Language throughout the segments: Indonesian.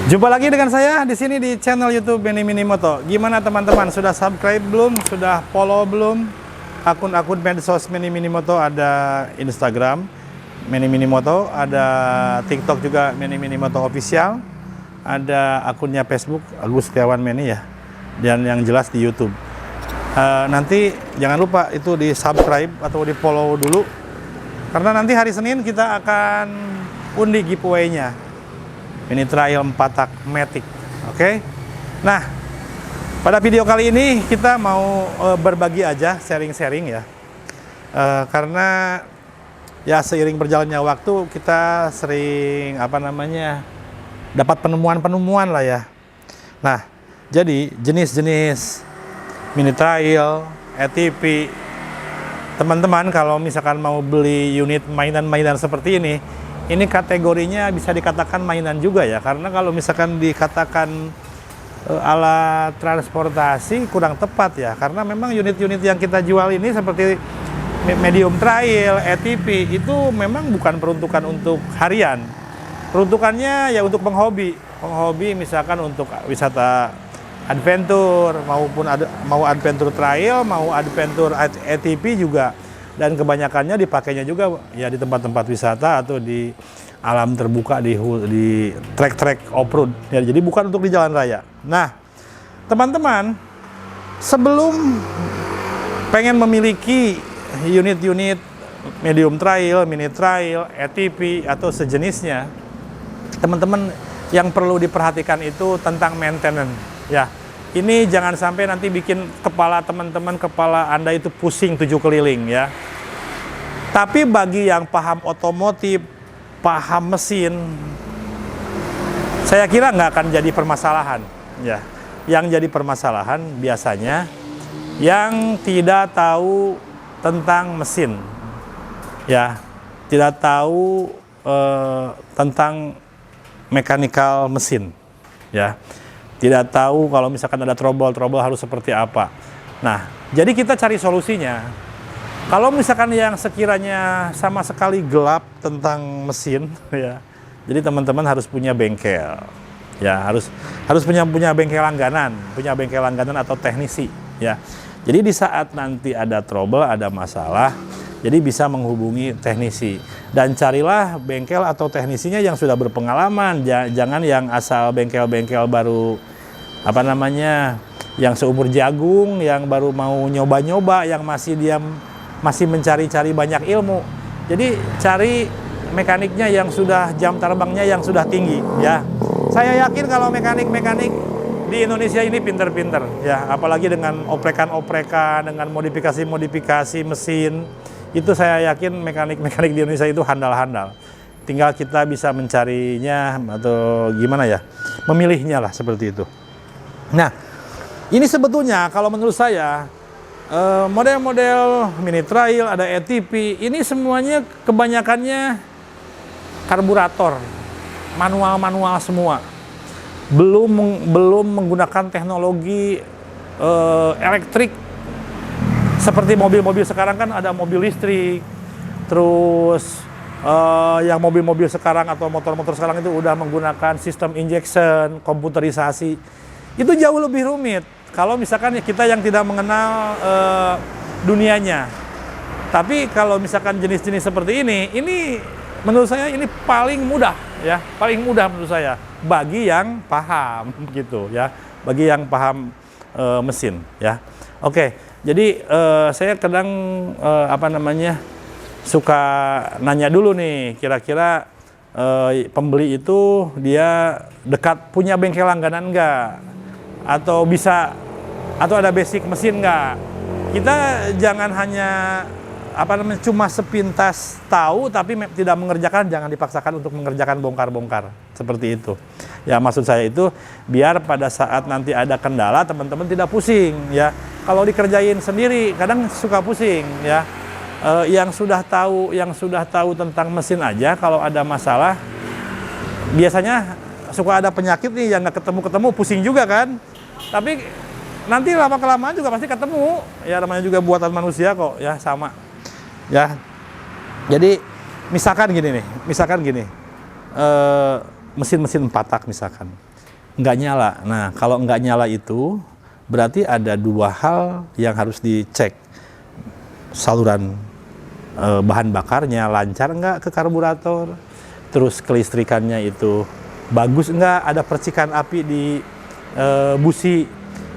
Jumpa lagi dengan saya di sini di channel YouTube Benny Minimoto. Gimana teman-teman? Sudah subscribe belum? Sudah follow belum? Akun-akun medsos Benny Minimoto, ada Instagram Benny Minimoto, ada TikTok juga Benny Minimoto Official, ada akunnya Facebook Agus Setiawan Benny ya, dan yang jelas di YouTube. Nanti jangan lupa itu di subscribe atau di follow dulu, karena nanti hari Senin kita akan undi giveaway-nya Mini Trail 4 tak Matic. Oke. Nah, pada video kali ini kita mau berbagi aja, sharing-sharing ya. Karena ya seiring berjalannya waktu kita sering dapat penemuan-penemuan lah ya. Nah, jadi jenis-jenis Mini Trail, ATV, teman-teman kalau misalkan mau beli unit mainan-mainan seperti ini kategorinya bisa dikatakan mainan juga ya, karena kalau misalkan dikatakan alat transportasi kurang tepat ya, karena memang unit-unit yang kita jual ini seperti medium trail, ATV itu memang bukan peruntukan untuk harian, peruntukannya ya untuk penghobi misalkan untuk wisata adventure, mau adventure trail, mau adventure ATV juga. Dan kebanyakannya dipakainya juga ya di tempat-tempat wisata atau di alam terbuka, di trek-trek off-road ya, jadi bukan untuk di jalan raya. Nah teman-teman, sebelum pengen memiliki unit-unit medium trail, mini trail, ATV atau sejenisnya, teman-teman yang perlu diperhatikan itu tentang maintenance ya. Ini jangan sampai nanti bikin kepala teman-teman, kepala Anda itu pusing 7 keliling ya. Tapi bagi yang paham otomotif, paham mesin, saya kira nggak akan jadi permasalahan ya. Yang jadi permasalahan biasanya yang tidak tahu tentang mesin ya, tidak tahu tentang mekanikal mesin ya. Tidak tahu kalau misalkan ada trouble harus seperti apa. Nah, jadi kita cari solusinya. Kalau misalkan yang sekiranya sama sekali gelap tentang mesin, ya, jadi teman-teman harus punya bengkel, ya, harus punya bengkel langganan atau teknisi, ya. Jadi di saat nanti ada trouble, ada masalah, jadi bisa menghubungi teknisi. Dan carilah bengkel atau teknisinya yang sudah berpengalaman, jangan yang asal bengkel-bengkel baru yang seumur jagung, yang baru mau nyoba-nyoba, yang masih mencari-cari banyak ilmu. Jadi cari mekaniknya yang sudah jam terbangnya yang sudah tinggi ya. Saya yakin kalau mekanik-mekanik di Indonesia ini pinter-pinter ya, apalagi dengan oprekan-oprekan, dengan modifikasi-modifikasi mesin. Itu saya yakin mekanik-mekanik di Indonesia itu handal-handal. Tinggal kita bisa mencarinya atau gimana ya, memilihnya lah seperti itu. Nah, ini sebetulnya kalau menurut saya model-model mini trail, ada ATV, ini semuanya kebanyakannya karburator, manual semua. Belum menggunakan teknologi elektrik. Seperti mobil-mobil sekarang kan ada mobil listrik, terus yang mobil-mobil sekarang atau motor-motor sekarang itu udah menggunakan sistem injection, komputerisasi. Itu jauh lebih rumit kalau misalkan kita yang tidak mengenal dunianya. Tapi kalau misalkan jenis-jenis seperti ini menurut saya ini paling mudah ya, paling mudah menurut saya bagi yang paham gitu ya, bagi yang paham mesin ya. Oke. Jadi saya kadang suka nanya dulu nih, kira-kira pembeli itu dia dekat punya bengkel langganan enggak, atau ada basic mesin enggak. Kita jangan hanya cuma sepintas tahu tapi tidak mengerjakan, jangan dipaksakan untuk mengerjakan bongkar-bongkar seperti itu. Ya maksud saya itu biar pada saat nanti ada kendala teman-teman tidak pusing ya. Kalau dikerjain sendiri kadang suka pusing ya. Yang sudah tahu tentang mesin aja kalau ada masalah biasanya suka ada penyakit nih yang nggak ketemu pusing juga kan. Tapi nanti lama-kelamaan juga pasti ketemu. Ya namanya juga buatan manusia kok ya, sama. Ya. Jadi misalkan gini. Mesin-mesin 4 tak misalkan. nggak nyala. Nah, kalau nggak nyala itu berarti ada dua hal yang harus dicek. Saluran bahan bakarnya lancar nggak ke karburator, terus kelistrikannya itu bagus nggak, ada percikan api di busi.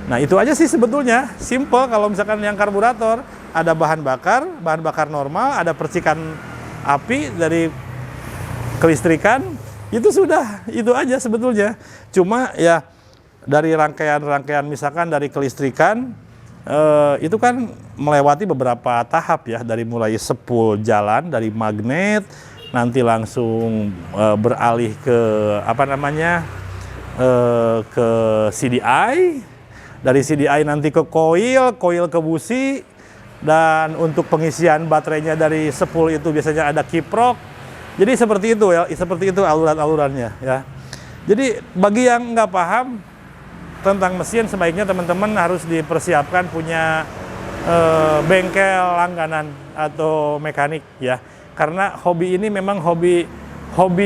Nah, itu aja sih sebetulnya, simple. Kalau misalkan yang karburator ada bahan bakar normal, ada percikan api dari kelistrikan, itu sudah, itu aja sebetulnya. Cuma ya dari rangkaian misalkan dari kelistrikan itu kan melewati beberapa tahap ya, dari mulai sepul jalan dari magnet, nanti langsung beralih ke apa namanya ke CDI, dari CDI nanti ke coil ke busi, dan untuk pengisian baterainya dari sepul itu biasanya ada kiprok. Jadi seperti itu ya, seperti itu aluran-alurannya ya. Jadi bagi yang nggak paham tentang mesin, sebaiknya teman-teman harus dipersiapkan punya bengkel langganan atau mekanik ya. Karena hobi ini memang hobi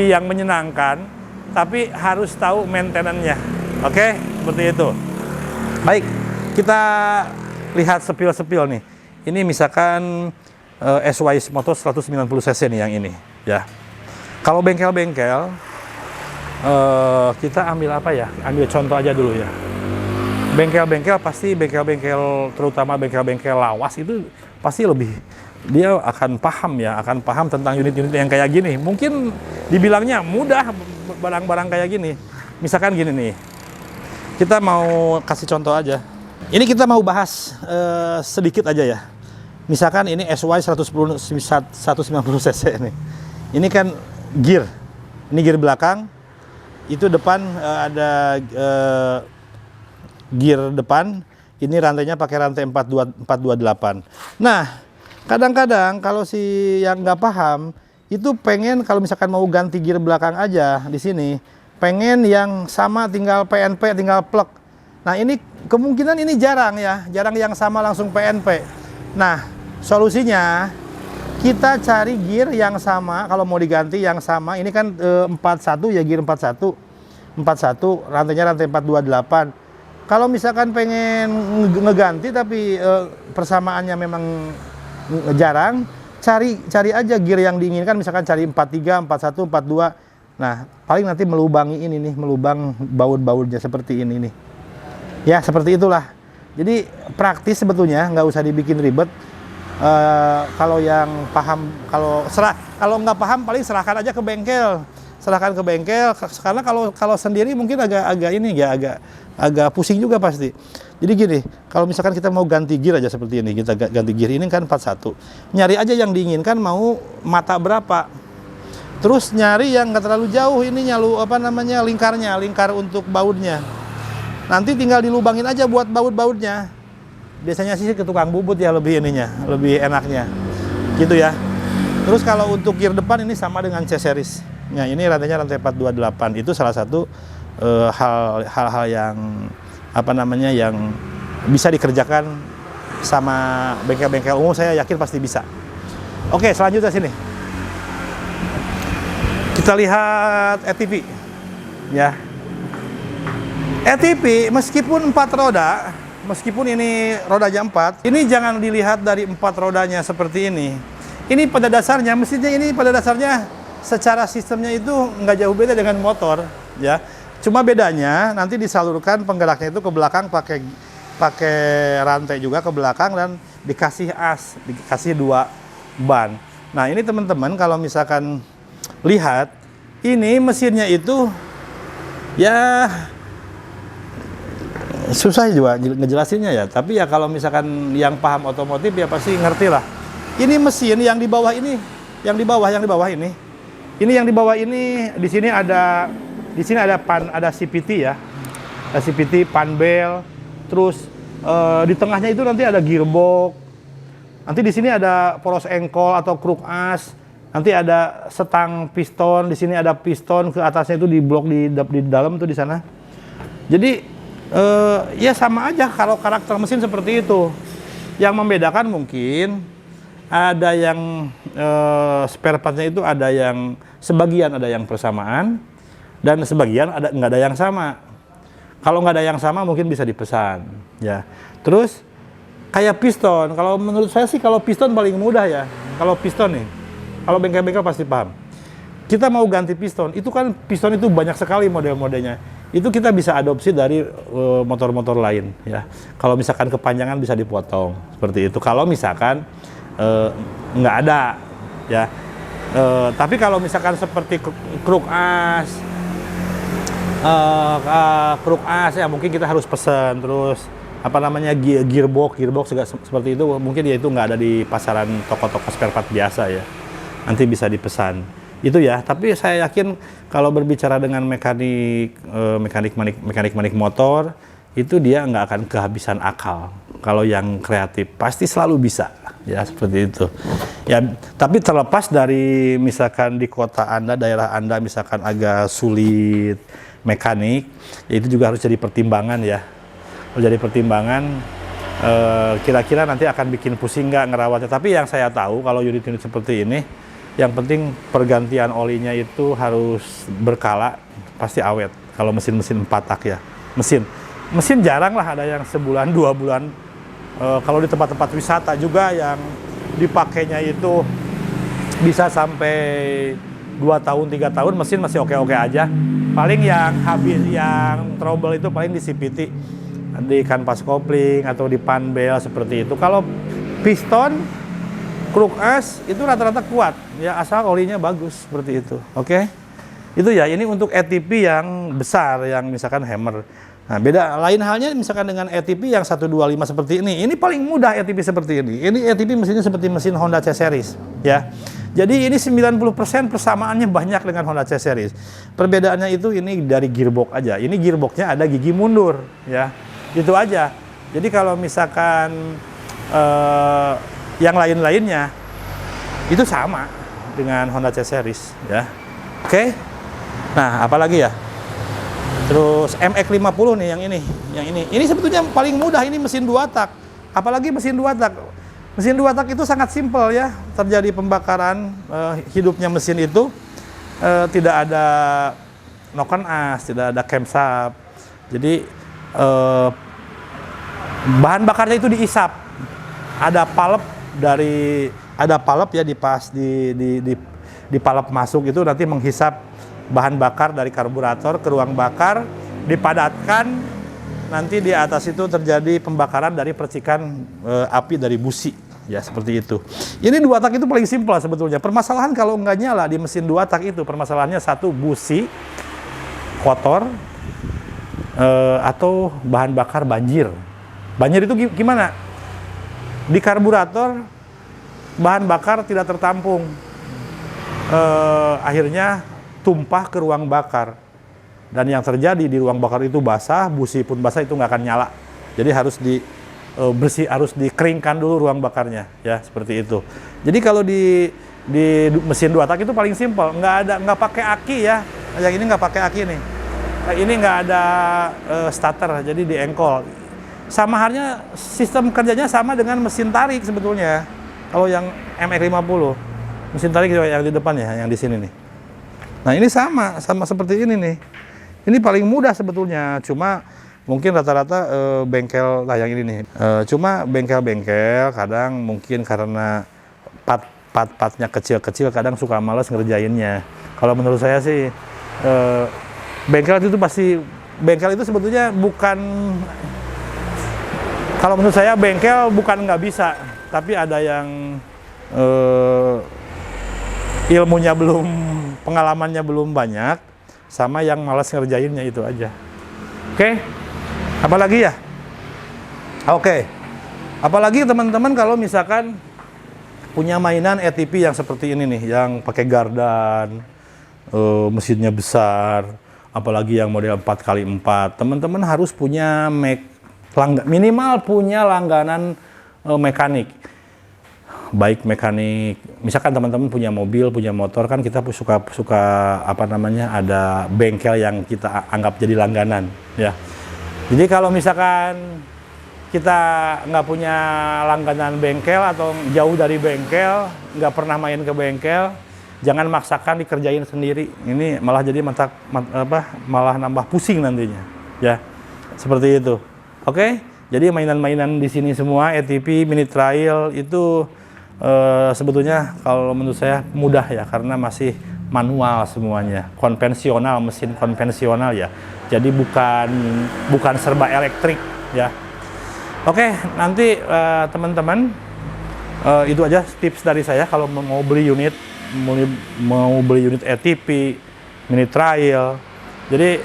yang menyenangkan, tapi harus tahu maintenance-nya. Oke, seperti itu. Baik, kita lihat sepil-sepil nih. Ini misalkan SY motor 190 cc nih yang ini ya. Kalau bengkel-bengkel kita ambil apa ya? Ambil contoh aja dulu ya. Bengkel-bengkel pasti terutama bengkel-bengkel lawas itu pasti lebih, dia akan paham tentang unit-unit yang kayak gini. Mungkin dibilangnya mudah barang-barang kayak gini. Misalkan gini nih. Kita mau kasih contoh aja. Ini kita mau bahas sedikit aja ya. Misalkan ini SY 190 cc ini. Ini kan gear. Ini gear belakang. Itu depan ada gear depan. Ini rantainya pakai rantai 428. Nah, kadang-kadang kalau si yang nggak paham itu pengen kalau misalkan mau ganti gear belakang aja di sini, pengen yang sama tinggal PNP, tinggal plug. Nah, ini kemungkinan ini jarang yang sama langsung PNP. Nah, solusinya kita cari gear yang sama. Kalau mau diganti yang sama, ini kan 41 ya, gear 41 rantainya rantai 428. Kalau misalkan pengen ngeganti tapi persamaannya memang jarang, cari aja gear yang diinginkan, misalkan cari 43, 41, 42. Nah, paling nanti melubangi ini nih, melubang baut-bautnya seperti ini nih. Ya, seperti itulah. Jadi praktis sebetulnya, nggak usah dibikin ribet. Kalau yang paham, kalau nggak paham paling serahkan aja ke bengkel. Karena kalau sendiri mungkin agak pusing juga pasti. Jadi gini, kalau misalkan kita mau ganti gear aja seperti ini, kita ganti gear ini kan 41. Nyari aja yang diinginkan, mau mata berapa. Terus nyari yang nggak terlalu jauh ininya, lingkar untuk bautnya. Nanti tinggal dilubangin aja buat baut-bautnya. Biasanya sih ke tukang bubut ya, lebih enaknya. Gitu ya. Terus kalau untuk gear depan ini sama dengan C-series. Nah, ini rantainya rantai 428. Itu salah satu hal-hal yang yang bisa dikerjakan sama bengkel-bengkel umum, saya yakin pasti bisa. Oke, selanjutnya sini. Kita lihat ATV. Ya. ATV meskipun 4 roda, meskipun ini rodanya 4, ini jangan dilihat dari 4 rodanya seperti ini. Ini pada dasarnya, mesinnya ini pada dasarnya secara sistemnya itu nggak jauh beda dengan motor, ya. Cuma bedanya nanti disalurkan penggeraknya itu ke belakang pakai rantai juga ke belakang dan dikasih dikasih 2 ban. Nah, ini teman-teman kalau misalkan lihat, ini mesinnya itu ya susah juga ngejelasinnya ya, tapi ya kalau misalkan yang paham otomotif ya pasti ngerti lah. Ini mesin yang di bawah ini, yang di bawah ini. Ini yang di bawah ini, di sini ada ada CVT ya. Ada CVT, panbel, terus di tengahnya itu nanti ada gearbox. Nanti di sini ada poros engkol atau kruk as. Nanti ada setang piston, di sini ada piston, ke atasnya itu di blok di dalam tuh di sana. Jadi ya sama aja kalau karakter mesin seperti itu. Yang membedakan mungkin ada yang spare partnya itu sebagian ada yang persamaan dan sebagian nggak ada yang sama. Kalau nggak ada yang sama mungkin bisa dipesan, ya. Terus kayak piston, kalau menurut saya sih kalau piston paling mudah ya. Kalau piston nih, kalau bengkel-bengkel pasti paham. Kita mau ganti piston, itu kan piston itu banyak sekali model-modelnya. Itu kita bisa adopsi dari motor-motor lain, ya. Kalau misalkan kepanjangan bisa dipotong, seperti itu. Kalau misalkan nggak ada, ya. Tapi kalau misalkan seperti kruk as, ya mungkin kita harus pesan. Terus apa namanya gearbox juga seperti itu, mungkin ya itu nggak ada di pasaran toko-toko spare part biasa ya. Nanti bisa dipesan. Itu ya, tapi saya yakin kalau berbicara dengan mekanik motor, itu dia nggak akan kehabisan akal. Kalau yang kreatif pasti selalu bisa, ya seperti itu. Ya, tapi terlepas dari misalkan di kota Anda, daerah Anda misalkan agak sulit mekanik, ya itu juga harus jadi pertimbangan ya. Harus jadi pertimbangan. Kira-kira nanti akan bikin pusing nggak ngerawatnya. Tapi yang saya tahu kalau unit-unit seperti ini, yang penting pergantian olinya itu harus berkala, pasti awet. Kalau mesin-mesin 4 tak ya. Mesin jarang lah ada yang sebulan, 2 bulan. Kalau di tempat-tempat wisata juga yang dipakainya itu bisa sampai 2 tahun, 3 tahun, mesin masih oke-oke aja. Paling yang habis, yang trouble itu paling di CVT, di kanvas kopling atau di panbel seperti itu. Kalau piston, kruk as itu rata-rata kuat ya, asal olinya bagus seperti itu. Oke. Itu ya, ini untuk ATP yang besar, yang misalkan hammer. Nah, beda lain halnya misalkan dengan ATP yang 125 seperti ini. Ini paling mudah ATP seperti ini. Ini ATP mesinnya seperti mesin Honda C-Series ya. Jadi ini 90% persamaannya banyak dengan Honda C-Series. Perbedaannya itu ini dari gearbox aja. Ini gearboxnya ada gigi mundur ya. Itu aja. Jadi kalau misalkan yang lain-lainnya itu sama dengan Honda C-Series ya. Oke. Nah, apalagi ya? Terus MX-50 nih yang ini. Ini sebetulnya paling mudah, ini mesin 2 tak. Apalagi mesin 2 tak. Mesin 2 tak itu sangat simpel ya. Terjadi pembakaran, hidupnya mesin itu tidak ada noken as, tidak ada camshaft. Jadi bahan bakarnya itu diisap. Ada palep ya, di palep masuk itu nanti menghisap bahan bakar dari karburator ke ruang bakar, dipadatkan, nanti di atas itu terjadi pembakaran dari percikan api dari busi ya, seperti itu. Ini 2 tak itu paling simpel sebetulnya. Permasalahan kalau nggak nyala di mesin 2 tak itu, permasalahannya satu, busi kotor atau bahan bakar banjir. Banjir itu gimana? Di karburator bahan bakar tidak tertampung, akhirnya tumpah ke ruang bakar, dan yang terjadi di ruang bakar itu basah, busi pun basah, itu nggak akan nyala. Jadi harus harus dikeringkan dulu ruang bakarnya ya, seperti itu. Jadi kalau di mesin 2 tak itu paling simpel, nggak pakai aki ya. Yang ini nggak pakai aki nih. Ini nggak ada starter, jadi diengkol. Sama halnya sistem kerjanya sama dengan mesin tarik sebetulnya. Kalau yang MX-50, mesin tarik yang di depan ya, yang di sini nih. Nah, ini sama seperti ini nih. Ini paling mudah sebetulnya, cuma mungkin rata-rata bengkel, yang ini nih. Cuma bengkel-bengkel kadang mungkin karena part-partnya kecil-kecil, kadang suka malas ngerjainnya. Kalau menurut saya sih, bengkel itu sebetulnya bukan, kalau menurut saya bengkel bukan nggak bisa, tapi ada yang ilmunya belum, pengalamannya belum banyak, sama yang malas ngerjainnya, itu aja. Oke, apalagi ya? Oke, apalagi teman-teman kalau misalkan punya mainan ATP yang seperti ini nih, yang pakai gardan, mesinnya besar, apalagi yang model 4x4, teman-teman harus punya minimal punya langganan mekanik. Baik mekanik, misalkan teman-teman punya mobil, punya motor, kan kita suka apa namanya, ada bengkel yang kita anggap jadi langganan ya. Jadi kalau misalkan kita nggak punya langganan bengkel atau jauh dari bengkel, nggak pernah main ke bengkel, jangan maksakan dikerjain sendiri. Ini malah jadi malah nambah pusing nantinya ya. Seperti itu. Oke, jadi mainan-mainan di sini semua ATP mini trial itu sebetulnya kalau menurut saya mudah ya, karena masih manual semuanya, konvensional, mesin konvensional ya. Jadi bukan serba elektrik ya. Oke, nanti teman-teman itu aja tips dari saya kalau mau beli unit ATP mini trial. Jadi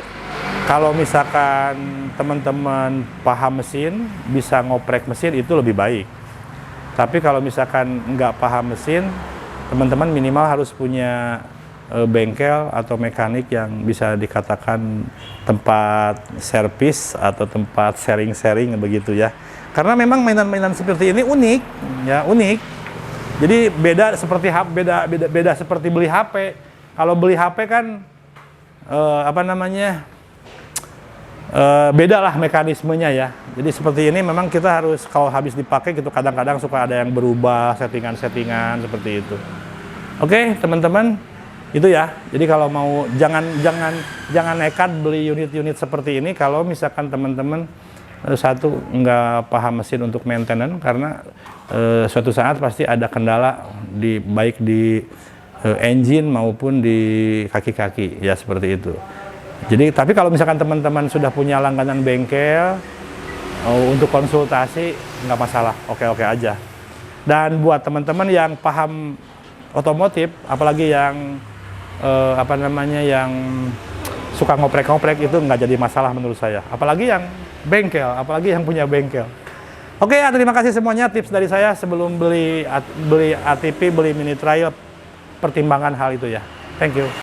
kalau misalkan teman-teman paham mesin, bisa ngoprek mesin itu lebih baik. Tapi kalau misalkan nggak paham mesin, teman-teman minimal harus punya bengkel atau mekanik yang bisa dikatakan tempat servis atau tempat sharing-sharing begitu ya. Karena memang mainan-mainan seperti ini unik, ya unik. Jadi beda seperti beli HP. Kalau beli HP kan beda lah mekanismenya ya. Jadi seperti ini memang kita harus kalau habis dipakai gitu kadang-kadang suka ada yang berubah settingan-settingan seperti itu. Oke, teman-teman, itu ya. Jadi kalau mau jangan nekat beli unit-unit seperti ini kalau misalkan teman-teman satu nggak paham mesin untuk maintenance, karena suatu saat pasti ada kendala baik di engine maupun di kaki-kaki ya, seperti itu. Jadi, tapi kalau misalkan teman-teman sudah punya langganan bengkel untuk konsultasi, nggak masalah, oke-oke aja. Dan buat teman-teman yang paham otomotif, apalagi yang yang suka ngoprek-ngoprek, itu nggak jadi masalah menurut saya. Apalagi yang bengkel, apalagi yang punya bengkel. Oke ya, terima kasih semuanya tips dari saya sebelum beli ATP, beli mini trial, pertimbangan hal itu ya. Thank you.